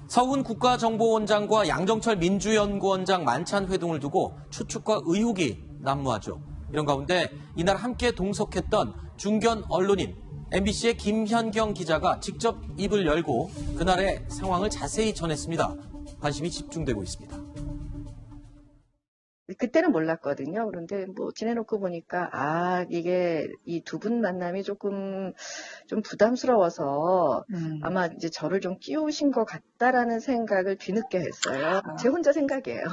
서훈 국가정보원장과 양정철 민주연구원장 만찬 회동을 두고 추측과 의혹이 난무하죠. 이런 가운데 이날 함께 동석했던 중견 언론인 MBC의 김현경 기자가 직접 입을 열고 그날의 상황을 자세히 전했습니다. 관심이 집중되고 있습니다. 그때는 몰랐거든요. 그런데 뭐 지내놓고 보니까 이게 이 두 분 만남이 조금 좀 부담스러워서 아마 이제 저를 좀 끼우신 것 같다라는 생각을 뒤늦게 했어요. 제 혼자 생각이에요.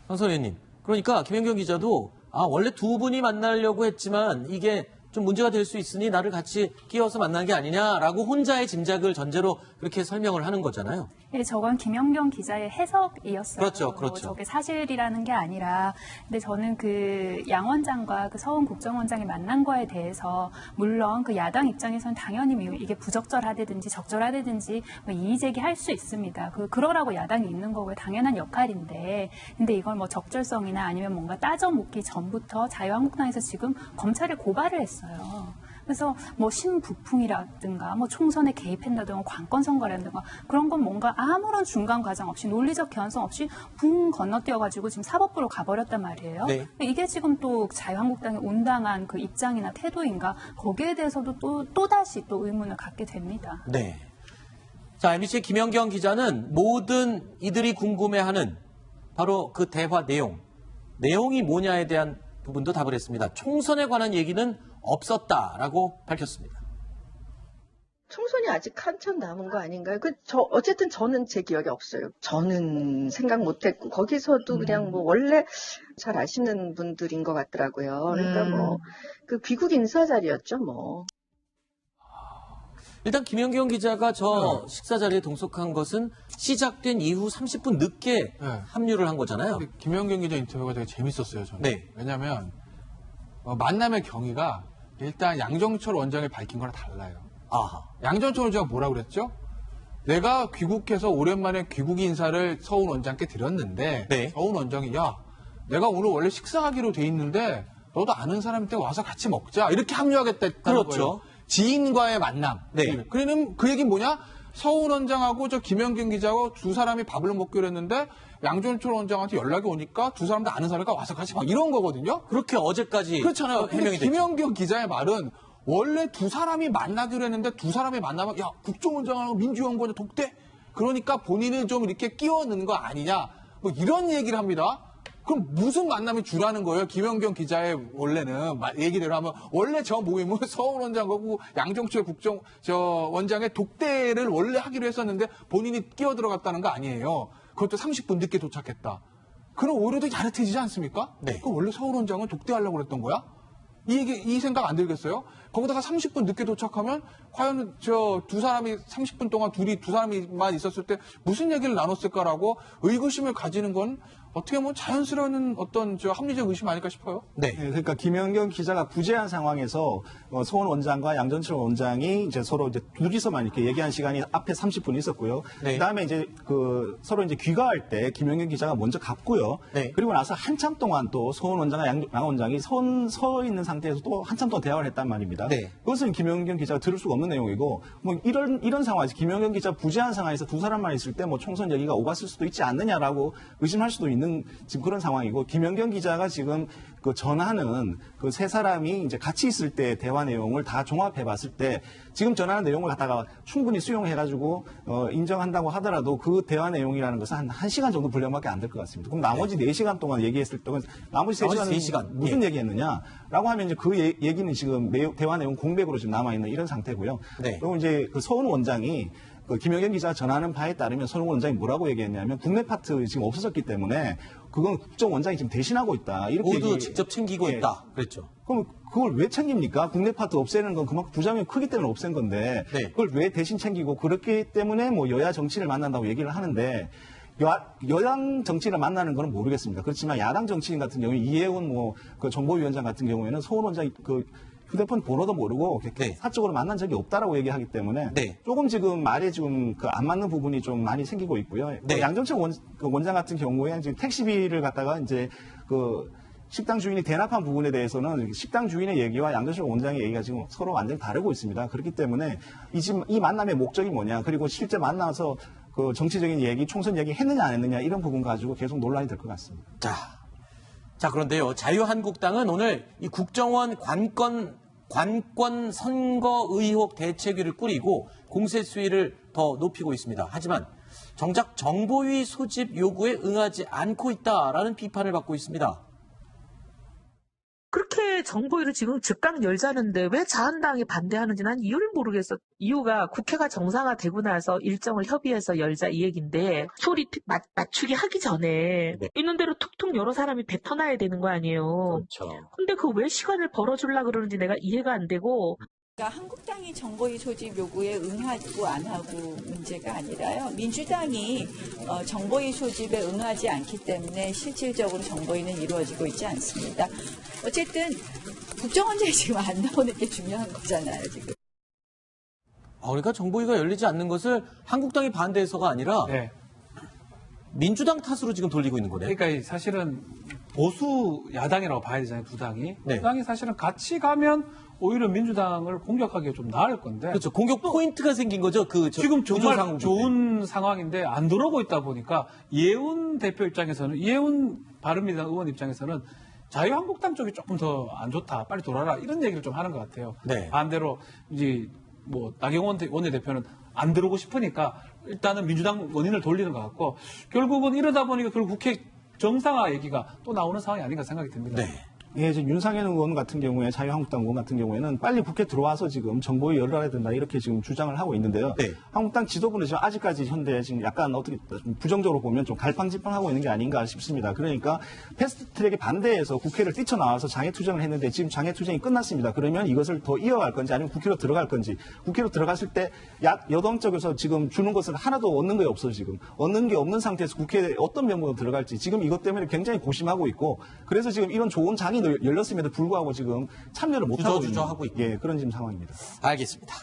황선혜님, 그러니까 김현경 기자도 원래 두 분이 만나려고 했지만 이게 좀 문제가 될 수 있으니 나를 같이 끼워서 만난 게 아니냐라고 혼자의 짐작을 전제로 그렇게 설명을 하는 거잖아요. 네, 저건 김연경 기자의 해석이었어요. 그렇죠. 저게 사실이라는 게 아니라, 근데 저는 그 양 원장과 그 서훈 국정원장이 만난 거에 대해서 물론 그 야당 입장에서는 당연히 이게 부적절하다든지 적절하다든지 뭐 이의 제기할 수 있습니다. 그러라고 야당이 있는 거고요. 당연한 역할인데, 근데 이걸 뭐 적절성이나 아니면 뭔가 따져 묻기 전부터 자유한국당에서 지금 검찰에 고발을 했어요. 그래서 뭐 신부풍이라든가 뭐 총선에 개입한다든가 관건 선거라든가 그런 건 뭔가 아무런 중간 과정 없이 논리적 개연성 없이 붕 건너뛰어가지고 지금 사법부로 가버렸단 말이에요. 네. 이게 지금 또 자유한국당의 온당한 그 입장이나 태도인가 거기에 대해서도 또다시 또 의문을 갖게 됩니다. 네. 자, MBC의 김연경 기자는 모든 이들이 궁금해하는 바로 그 대화 내용이 뭐냐에 대한 부분도 답을 했습니다. 총선에 관한 얘기는 없었다라고 밝혔습니다. 총선이 아직 한참 남은 거 아닌가요? 어쨌든 저는 제 기억에 없어요. 저는 생각 못했고, 거기서도 그냥 뭐 원래 잘 아시는 분들인 것 같더라고요. 그러니까 뭐, 그 귀국 인사 자리였죠, 뭐. 일단 김연경 기자가 저 식사 자리에 동석한 것은 시작된 이후 30분 늦게 합류를 한 거잖아요. 김연경 기자 인터뷰가 되게 재밌었어요, 저는. 네. 왜냐하면 만남의 경위가 일단 양정철 원장이 밝힌 거랑 달라요. 양정철 원장이 뭐라고 그랬죠? 내가 귀국해서 오랜만에 귀국 인사를 서훈 원장께 드렸는데 네. 서훈 원장이 내가 오늘 원래 식사하기로 돼 있는데 너도 아는 사람한테 와서 같이 먹자 이렇게 합류하겠다 했다는 그렇죠. 거예요. 지인과의 만남. 네. 그러면 그 얘기는 뭐냐? 서훈 원장하고 저 김연경 기자하고 두 사람이 밥을 먹기로 했는데 양정철 원장한테 연락이 오니까 두 사람 다 아는 사람과 와서 같이 막 이런 거거든요. 그렇게 어제까지 그렇잖아요. 근데 해명이 됐죠. 김연경 기자의 말은 원래 두 사람이 만나기로 했는데 두 사람이 만나면 국정원장하고 민주연구원 독대? 그러니까 본인은 좀 이렇게 끼워 넣는 거 아니냐? 뭐 이런 얘기를 합니다. 그럼 무슨 만남이 주라는 거예요? 김연경 기자의 원래는 얘기대로 하면 원래 저 모임은 서훈 원장하고 양정철 원장의 독대를 원래 하기로 했었는데 본인이 끼어 들어갔다는 거 아니에요. 그것도 30분 늦게 도착했다. 그럼 오히려 더 야릇해지지 않습니까? 네. 그럼 원래 서훈 원장은 독대하려고 그랬던 거야? 이 생각 안 들겠어요? 거기다가 30분 늦게 도착하면 과연 저 두 사람이 30분 동안 두 사람이만 있었을 때 무슨 얘기를 나눴을까라고 의구심을 가지는 건 어떻게 보면 자연스러운 어떤 합리적 의심 아닐까 싶어요. 네. 그러니까 김연경 기자가 부재한 상황에서 서훈 원장과 양정철 원장이 이제 서로 이제 둘이서만 이렇게 얘기한 시간이 앞에 30분 있었고요. 네. 그다음에 이제 서로 이제 귀가할 때 김연경 기자가 먼저 갔고요. 네. 그리고 나서 한참 동안 또 서훈 원장과 양 원장이 서 있는 상태에서 또 한참 동안 대화를 했단 말입니다. 네. 그것은 김연경 기자가 들을 수가 없는 내용이고 뭐 이런 상황에서 김연경 기자 부재한 상황에서 두 사람만 있을 때 뭐 총선 얘기가 오갔을 수도 있지 않느냐라고 의심할 수도 있는 지금 그런 상황이고 김연경 기자가 지금 그 전하는 그 세 사람이 이제 같이 있을 때 대화 내용을 다 종합해 봤을 때 지금 전하는 내용을 갖다가 충분히 수용해 가지고 인정한다고 하더라도 그 대화 내용이라는 것은 한 1시간 정도 분량밖에 안 될 것 같습니다. 그럼 나머지 4시간 동안 얘기했을 동안 나머지 3시간은 무슨 얘기했느냐라고 하면 이제 그 얘기는 지금 대화 내용 공백으로 지금 남아 있는 이런 상태고요. 네. 그리고 이제 그 서훈 원장이 김연경 기자가 전하는 바에 따르면 서훈 원장이 뭐라고 얘기했냐면 국내 파트 지금 없어졌기 때문에 그건 국정원장이 지금 대신하고 있다. 이렇게 모두 직접 챙기고 있다. 그랬죠. 그럼 그걸 왜 챙깁니까? 국내 파트 없애는 건 그만큼 부작용이 크기 때문에 없앤 건데 네. 그걸 왜 대신 챙기고 그렇기 때문에 뭐 여야 정치를 만난다고 얘기를 하는데 여당 정치를 만나는 건 모르겠습니다. 그렇지만 야당 정치인 같은 경우에 이해운 그 정보위원장 같은 경우에는 서훈 원장이 휴대폰 번호도 모르고 네. 사적으로 만난 적이 없다라고 얘기하기 때문에 네. 조금 지금 말에 좀 안 맞는 부분이 좀 많이 생기고 있고요. 네. 양정철 원장 같은 경우에 지금 택시비를 갖다가 이제 식당 주인이 대납한 부분에 대해서는 식당 주인의 얘기와 양정철 원장의 얘기가 지금 서로 완전히 다르고 있습니다. 그렇기 때문에 이 만남의 목적이 뭐냐, 그리고 실제 만나서 그 정치적인 얘기, 총선 얘기 했느냐 안 했느냐 이런 부분 가지고 계속 논란이 될 것 같습니다. 자, 그런데요. 자유한국당은 오늘 이 국정원 관건 선거 의혹 대책위를 꾸리고 공세 수위를 더 높이고 있습니다. 하지만 정작 정보위 소집 요구에 응하지 않고 있다라는 비판을 받고 있습니다. 그렇게 정보위를 지금 즉각 열자는데 왜 자한당이 반대하는지 난 이유를 모르겠어. 이유가 국회가 정상화되고 나서 일정을 협의해서 열자 이 얘기인데 소리 맞추기 하기 전에 있는 대로 툭툭 여러 사람이 뱉어놔야 되는 거 아니에요. 그렇죠. 근데 그 왜 시간을 벌어주려고 그러는지 내가 이해가 안 되고. 그러니까 한국당이 정보위 소집 요구에 응하고 안 하고 문제가 아니라요. 민주당이 정보위 소집에 응하지 않기 때문에 실질적으로 정보위는 이루어지고 있지 않습니다. 어쨌든 국정원장이 지금 안 나오는 게 중요한 거잖아요, 지금. 그러니까 정보위가 열리지 않는 것을 한국당이 반대해서가 아니라 네. 민주당 탓으로 지금 돌리고 있는 거네요. 그러니까 사실은 보수 야당이라고 봐야 되잖아요, 두 당이. 네. 두 당이 사실은 같이 가면 오히려 민주당을 공격하기가 좀 나을 건데. 그렇죠. 공격 포인트가 생긴 거죠. 지금 정말 구조상으로 좋은 상황인데 안 들어오고 있다 보니까 이해운 대표 입장에서는, 이해운 바른미래당 의원 입장에서는 자유한국당 쪽이 조금 더 안 좋다, 빨리 돌아라, 이런 얘기를 좀 하는 것 같아요. 네. 반대로 이제 뭐 나경원 원내대표는 안 들어오고 싶으니까 일단은 민주당 원인을 돌리는 것 같고, 결국은 이러다 보니까 결국 국회 정상화 얘기가 또 나오는 상황이 아닌가 생각이 듭니다. 네. 예, 지금 윤상현 의원 같은 경우에, 자유한국당 의원 같은 경우에는 빨리 국회 들어와서 지금 정보위 열어야 된다 이렇게 지금 주장을 하고 있는데요. 네. 한국당 지도부는 지금 아직까지 현재 지금 약간 어떻게 좀 부정적으로 보면 좀 갈팡질팡하고 있는 게 아닌가 싶습니다. 그러니까 패스트트랙에 반대해서 국회를 뛰쳐나와서 장애투쟁을 했는데 지금 장애투쟁이 끝났습니다. 그러면 이것을 더 이어갈 건지 아니면 국회로 들어갈 건지, 국회로 들어갔을 때 여당 쪽에서 지금 주는 것은 하나도 얻는 게 없어요. 지금 얻는 게 없는 상태에서 국회에 어떤 명목으로 들어갈지 지금 이것 때문에 굉장히 고심하고 있고, 그래서 지금 이런 좋은 장이 열렸음에도 불구하고 지금 참여를 못하고 있는 주저주저 하고 있고. 예, 그런 지금 상황입니다. 알겠습니다.